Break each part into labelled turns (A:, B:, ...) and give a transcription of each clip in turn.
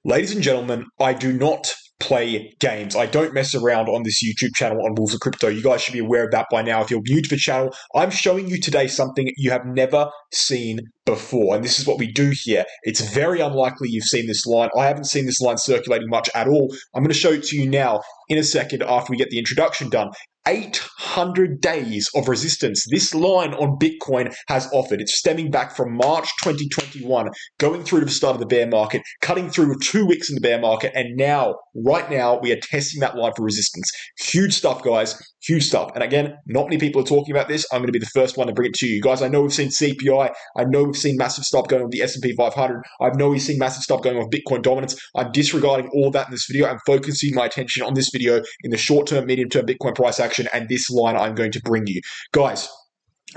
A: Ladies and gentlemen, I do not play games. I don't mess around on this YouTube channel on Wolves of Crypto. You guys should be aware of that by now. If you're new to the channel, I'm showing you today something you have never seen before. And this is what we do here. It's very unlikely you've seen this line. I haven't seen this line circulating much at all. I'm going to show it to you now in a second after we get the introduction done. 800 days of resistance this line on Bitcoin has offered. It's stemming back from March 2021, going through to the start of the bear market, cutting through with 2 weeks in the bear market, and now, right now, we are testing that line for resistance. Huge stuff, guys. Huge stuff. And again, not many people are talking about this. I'm going to be the first one to bring it to you. Guys, I know we've seen CPI. I know we've seen massive stuff going on with the S&P 500. I know we've seen massive stuff going on with Bitcoin dominance. I'm disregarding all that in this video. I'm focusing my attention on this video in the short-term, medium-term Bitcoin price action and this line I'm going to bring you. Guys,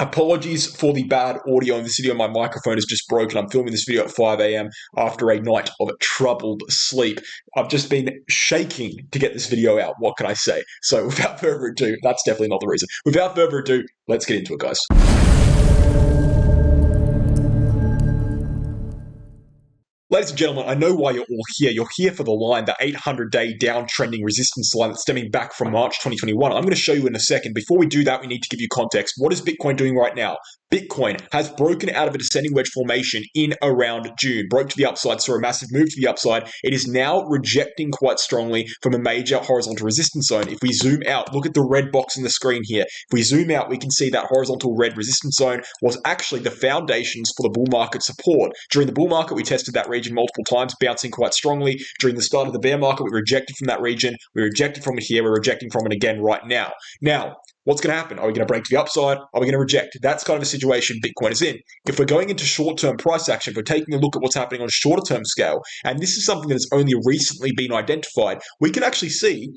A: apologies for the bad audio in this video. My microphone is just broken. I'm filming this video at 5 a.m. after a night of troubled sleep. I've just been shaking to get this video out. What can I say? So without further ado, that's definitely not the reason. Without further ado, let's get into it, guys. Ladies and gentlemen, I know why you're all here. You're here for the line, the 800-day downtrending resistance line that's stemming back from March 2021. I'm going to show you in a second. Before we do that, we need to give you context. What is Bitcoin doing right now? Bitcoin has broken out of a descending wedge formation in around June, broke to the upside, saw a massive move to the upside. It is now rejecting quite strongly from a major horizontal resistance zone. If we zoom out, look at the red box in the screen here. If we zoom out, we can see that horizontal red resistance zone was actually the foundations for the bull market support. During the bull market, we tested that region multiple times, bouncing quite strongly. During the start of the bear market, we rejected from that region. We rejected from it here. We're rejecting from it again right now. Now, what's going to happen? Are we going to break to the upside? Are we going to reject? That's kind of a situation Bitcoin is in. If we're going into short-term price action, if we're taking a look at what's happening on a shorter-term scale, and this is something that has only recently been identified, we can actually see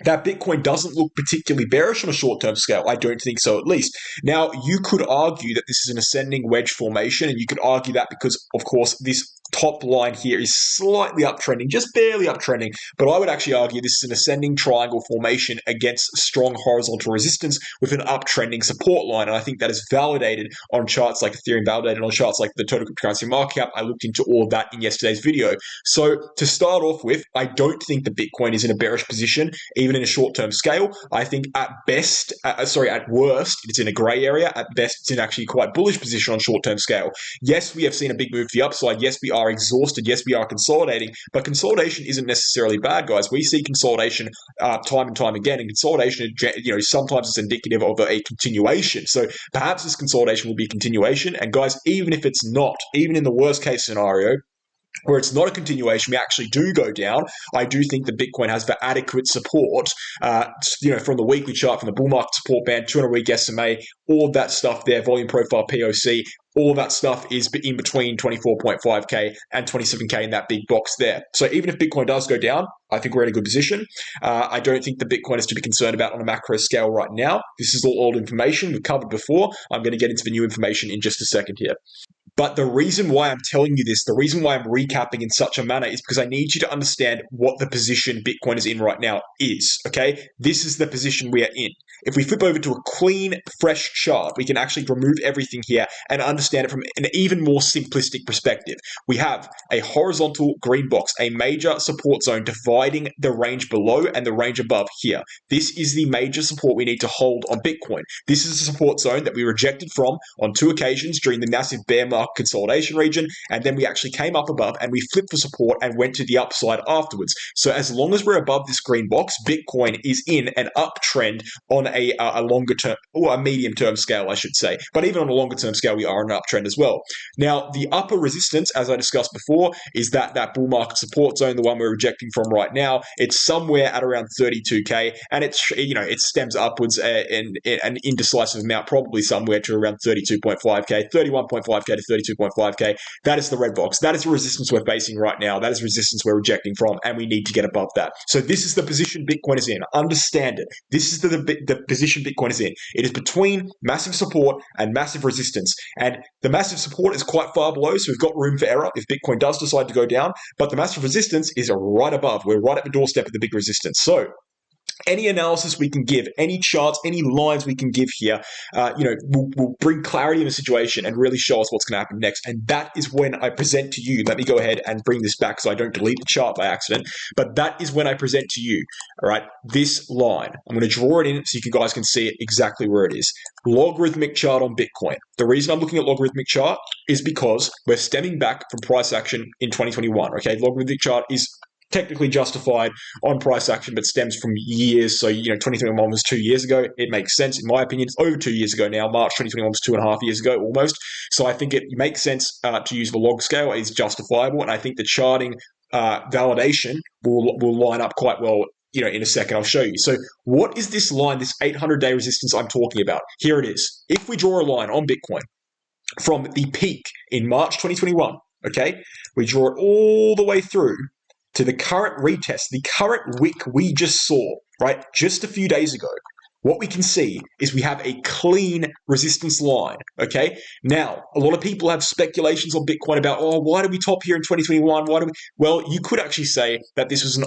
A: that Bitcoin doesn't look particularly bearish on a short-term scale. I don't think so, at least. Now, you could argue that this is an ascending wedge formation, and you could argue that because, of course, this top line here is slightly uptrending, just barely uptrending, but I would actually argue this is an ascending triangle formation against strong horizontal resistance with an uptrending support line, and I think that is validated on charts like Ethereum, validated on charts like the total cryptocurrency market cap. I looked into all of that in yesterday's video. So to start off with, I don't think that Bitcoin is in a bearish position, even in a short-term scale. I think at best, at worst, it's in a gray area. At best, it's in actually quite bullish position on short-term scale. Yes, we have seen a big move to the upside. Yes, we are exhausted. Yes, we are consolidating, but consolidation isn't necessarily bad, guys. We see consolidation time and time again, and consolidation, sometimes it's indicative of a continuation. So perhaps this consolidation will be a continuation, and guys, even if it's not, even in the worst case scenario, where it's not a continuation, we actually do go down, I do think that Bitcoin has the adequate support, from the weekly chart, from the bull market support band, 200-week SMA, all of that stuff there, volume profile, POC, all of that stuff is in between 24.5K and 27K in that big box there. So even if Bitcoin does go down, I think we're in a good position. I don't think the Bitcoin is to be concerned about on a macro scale right now. This is all old information we've covered before. I'm going to get into the new information in just a second here. But the reason why I'm telling you this, the reason why I'm recapping in such a manner is because I need you to understand what the position Bitcoin is in right now is, okay? This is the position we are in. If we flip over to a clean, fresh chart, we can actually remove everything here and understand it from an even more simplistic perspective. We have a horizontal green box, a major support zone dividing the range below and the range above here. This is the major support we need to hold on Bitcoin. This is a support zone that we rejected from on 2 occasions during the massive bear market consolidation region, and then we actually came up above and we flipped for support and went to the upside afterwards. So as long as we're above this green box, Bitcoin is in an uptrend on a longer term, or a medium term scale, I should say. But even on a longer term scale, we are in an uptrend as well. Now, the upper resistance, as I discussed before, is that bull market support zone, the one we're rejecting from right now. It's somewhere at around 32K, and it stems upwards an indecisive amount, probably somewhere to around 32.5K, 31.5K to 32.5K. That is the red box. That is the resistance we're facing right now. That is resistance we're rejecting from, and we need to get above that. So this is the position Bitcoin is in. Understand it. This is the position Bitcoin is in. It is between massive support and massive resistance. And the massive support is quite far below, so we've got room for error if Bitcoin does decide to go down. But the massive resistance is right above. We're right at the doorstep of the big resistance. So Any analysis we can give, any charts, any lines we can give here, will bring clarity in the situation and really show us what's going to happen next. And that is when I present to you. Let me go ahead and bring this back so I don't delete the chart by accident. But that is when I present to you, all right, this line. I'm going to draw it in so you guys can see it exactly where it is. Logarithmic chart on Bitcoin. The reason I'm looking at logarithmic chart is because we're stemming back from price action in 2021. Okay, logarithmic chart is technically justified on price action, but stems from years. So, 2021 was 2 years ago. It makes sense, in my opinion. It's over 2 years ago now. March 2021 was 2.5 years ago, almost. So I think it makes sense to use the log scale. It's justifiable. And I think the charting validation will line up quite well. In a second, I'll show you. So what is this line, this 800-day resistance I'm talking about? Here it is. If we draw a line on Bitcoin from the peak in March 2021, okay, we draw it all the way through to the current retest, the current wick we just saw, right, just a few days ago. What we can see is we have a clean resistance line, okay? Now, a lot of people have speculations on Bitcoin about, why did we top here in 2021? Well, you could actually say that this was an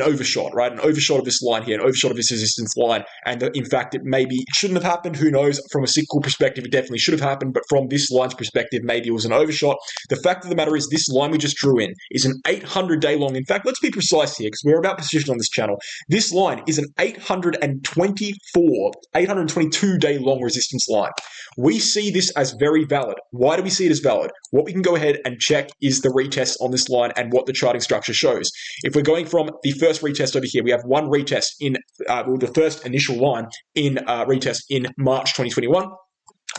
A: overshot, right? An overshot of this line here, an overshot of this resistance line. And in fact, it shouldn't have happened. Who knows? From a cyclical perspective, it definitely should have happened. But from this line's perspective, maybe it was an overshot. The fact of the matter is this line we just drew in is an 800-day long. In fact, let's be precise here because we're about precision on this channel. This line is an 822-day long resistance line. We see this as very valid. Why do we see it as valid? What we can go ahead and check is the retest on this line and what the charting structure shows. If we're going from the first retest over here, we have one retest in the first initial line in retest in March 2021.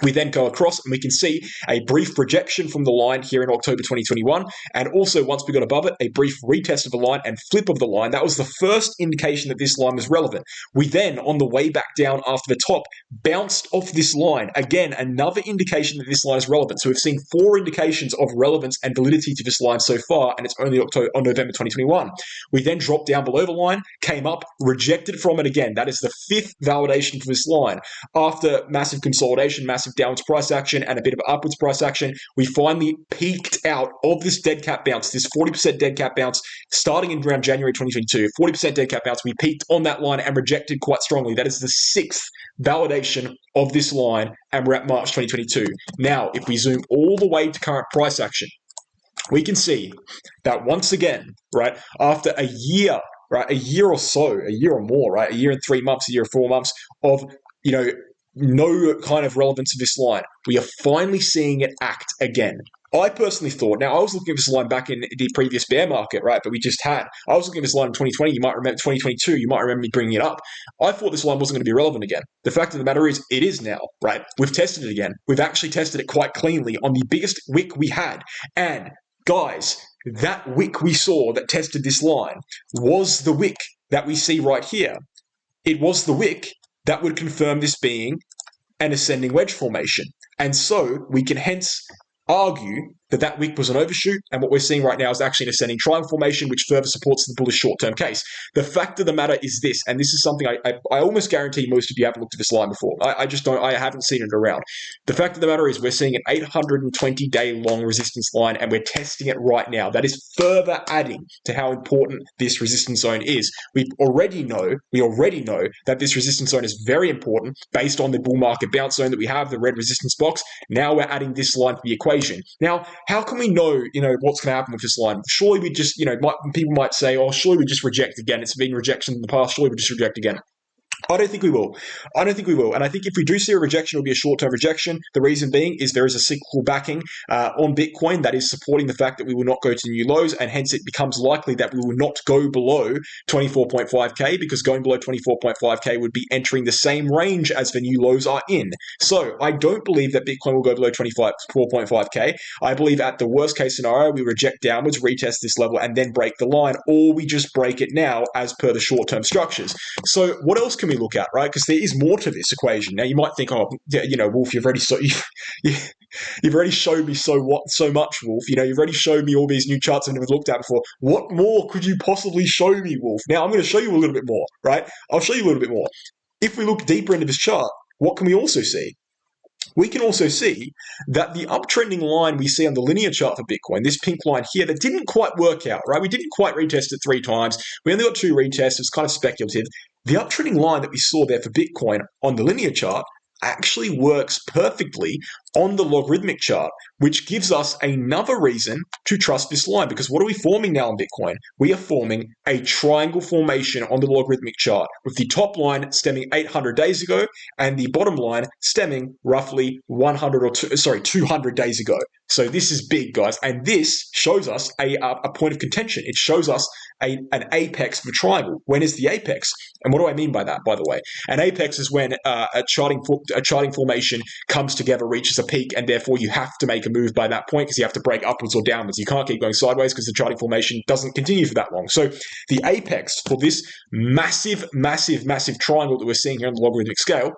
A: We then go across and we can see a brief rejection from the line here in October 2021. And also, once we got above it, a brief retest of the line and flip of the line. That was the first indication that this line was relevant. We then, on the way back down after the top, bounced off this line. Again, another indication that this line is relevant. So we've seen 4 indications of relevance and validity to this line so far, and it's only November 2021. We then dropped down below the line, came up, rejected from it again. That is the 5th validation for this line. After massive consolidation, massive downwards price action, and a bit of upwards price action, we finally peaked out of this dead cat bounce, this 40% dead cat bounce, starting in around January 2022. 40% dead cat bounce. We peaked on that line and rejected quite strongly. That is the 6th validation of this line, and we're at March 2022. Now, if we zoom all the way to current price action, we can see that once again, right, after a year, right, a year or so, a year or more, right, a year and 3 months, a year and 4 months of, no kind of relevance of this line, we are finally seeing it act again. I personally thought, now I was looking at this line back in the previous bear market, right, but we just had. I was looking at this line in 2020, you might remember 2022, you might remember me bringing it up. I thought this line wasn't going to be relevant again. The fact of the matter is, it is now, right? We've tested it again. We've actually tested it quite cleanly on the biggest wick we had. And guys, that wick we saw that tested this line was the wick that we see right here. It was the wick that would confirm this being an ascending wedge formation. And so we can hence argue that wick was an overshoot, and what we're seeing right now is actually an ascending triangle formation, which further supports the bullish short-term case. The fact of the matter is this, and this is something I almost guarantee most of you haven't looked at this line before. I haven't seen it around. The fact of the matter is we're seeing an 820-day long resistance line, and we're testing it right now. That is further adding to how important this resistance zone is. We already know that this resistance zone is very important based on the bull market bounce zone that we have, the red resistance box. Now we're adding this line to the equation. Now, how can we know, what's going to happen with this line? Surely we just, people might say, surely we just reject again. It's been rejection in the past. Surely we just reject again. I don't think we will. And I think if we do see a rejection, it'll be a short-term rejection. The reason being is there is a cyclical backing on Bitcoin that is supporting the fact that we will not go to new lows, and hence it becomes likely that we will not go below 24.5K, because going below 24.5K would be entering the same range as the new lows are in. So I don't believe that Bitcoin will go below 24.5K. I believe at the worst case scenario, we reject downwards, retest this level, and then break the line, or we just break it now as per the short-term structures. So what else can we look at, right? Because there is more to this equation. Now you might think, Wolf, you've already showed me so much, Wolf. You've already showed me all these new charts I've never looked at before. What more could you possibly show me, Wolf? Now I'm going to show you a little bit more, right? I'll show you a little bit more. If we look deeper into this chart, what can we also see? We can also see that the uptrending line we see on the linear chart for Bitcoin, this pink line here, that didn't quite work out, right? We didn't quite retest it 3 times. We only got 2 retests. It's kind of speculative. the uptrending line that we saw there for Bitcoin on the linear chart actually works perfectly on the logarithmic chart, which gives us another reason to trust this line. Because what are we forming now in Bitcoin? We are forming a triangle formation on the logarithmic chart, with the top line stemming 800 days ago and the bottom line stemming roughly 200 days ago. So this is big, guys, and this shows us a point of contention. It shows us an apex of a triangle. When is the apex? And what do I mean by that, by the way? An apex is when a charting formation comes together, reaches a peak, and therefore you have to make a move by that point because you have to break upwards or downwards. You can't keep going sideways because the charting formation doesn't continue for that long. So the apex for this massive triangle that we're seeing here on the logarithmic scale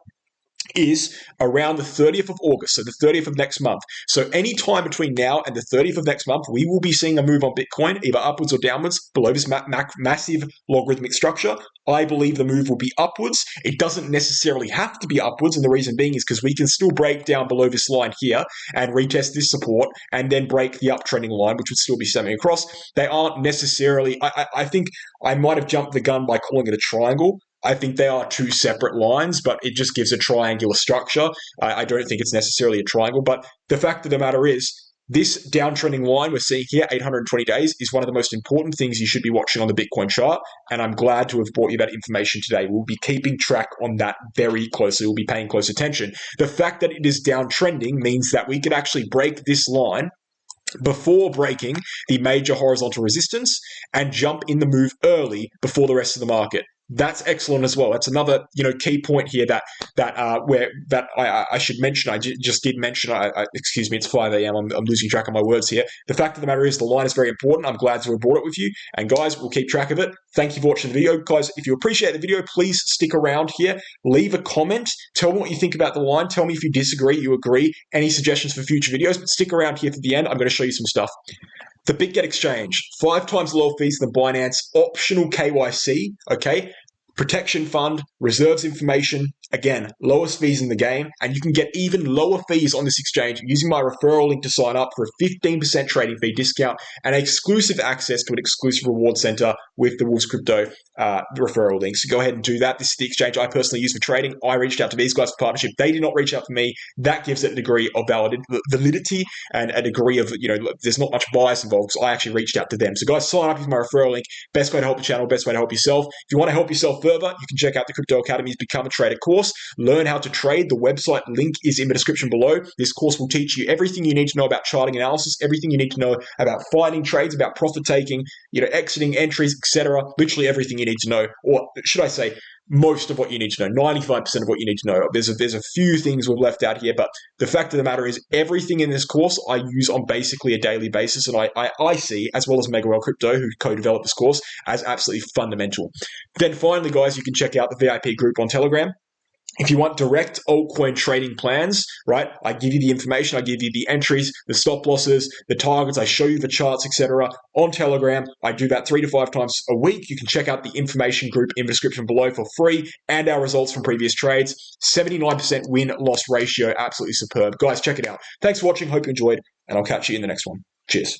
A: is around the 30th of August, so the 30th of next month. So any time between now and the 30th of next month, we will be seeing a move on Bitcoin, either upwards or downwards, below this massive logarithmic structure. I believe the move will be upwards. It doesn't necessarily have to be upwards, and the reason being is because we can still break down below this line here and retest this support and then break the uptrending line, which would still be stemming across. They aren't necessarily, I think I might have jumped the gun by calling it a triangle. I think they are two separate lines, but it just gives a triangular structure. I don't think it's necessarily a triangle, but the fact of the matter is, this downtrending line we're seeing here, 820 days, is one of the most important things you should be watching on the Bitcoin chart, and I'm glad to have brought you that information today. We'll be keeping track on that very closely. We'll be paying close attention. The fact that it is downtrending means that we could actually break this line before breaking the major horizontal resistance and jump in the move early before the rest of the market. That's excellent as well. That's another key point here that I should mention. I just did mention. Excuse me, it's 5 a.m. I'm losing track of my words here. The fact of the matter is the line is very important. I'm glad to have brought it with you. And guys, we'll keep track of it. Thank you for watching the video. Guys, if you appreciate the video, please stick around here. Leave a comment. Tell me what you think about the line. Tell me if you disagree, you agree. Any suggestions for future videos. But stick around here to the end. I'm going to show you some stuff. The Bitget exchange, 5 times lower fees than Binance, optional KYC, okay? Protection fund, reserves information, again, lowest fees in the game, and you can get even lower fees on this exchange using my referral link to sign up for a 15% trading fee discount and exclusive access to an exclusive reward center with the Wolves Crypto referral link. So go ahead and do that. This is the exchange I personally use for trading. I reached out to these guys for partnership. They did not reach out to me. That gives it a degree of validity and a degree of, there's not much bias involved because I actually reached out to them. So guys, sign up with my referral link. Best way to help the channel, best way to help yourself. If you want to help yourself further, you can check out the Crypto Academy's Become a Trader course. Learn how to trade. The website link is in the description below. This course will teach you everything you need to know about charting analysis, everything you need to know about finding trades, about profit taking, exiting entries, etc. Literally everything you need to know, or should I say, most of what you need to know, 95% of what you need to know. There's a few things we've left out here, but the fact of the matter is everything in this course I use on basically a daily basis, and I see, as well as Megawell Crypto, who co-developed this course, as absolutely fundamental. Then finally, guys, you can check out the VIP group on Telegram. If you want direct altcoin trading plans, right, I give you the information, I give you the entries, the stop losses, the targets, I show you the charts, etc. on Telegram. I do that 3 to 5 times a week. You can check out the information group in the description below for free and our results from previous trades. 79% win-loss ratio, absolutely superb. Guys, check it out. Thanks for watching. Hope you enjoyed, and I'll catch you in the next one. Cheers.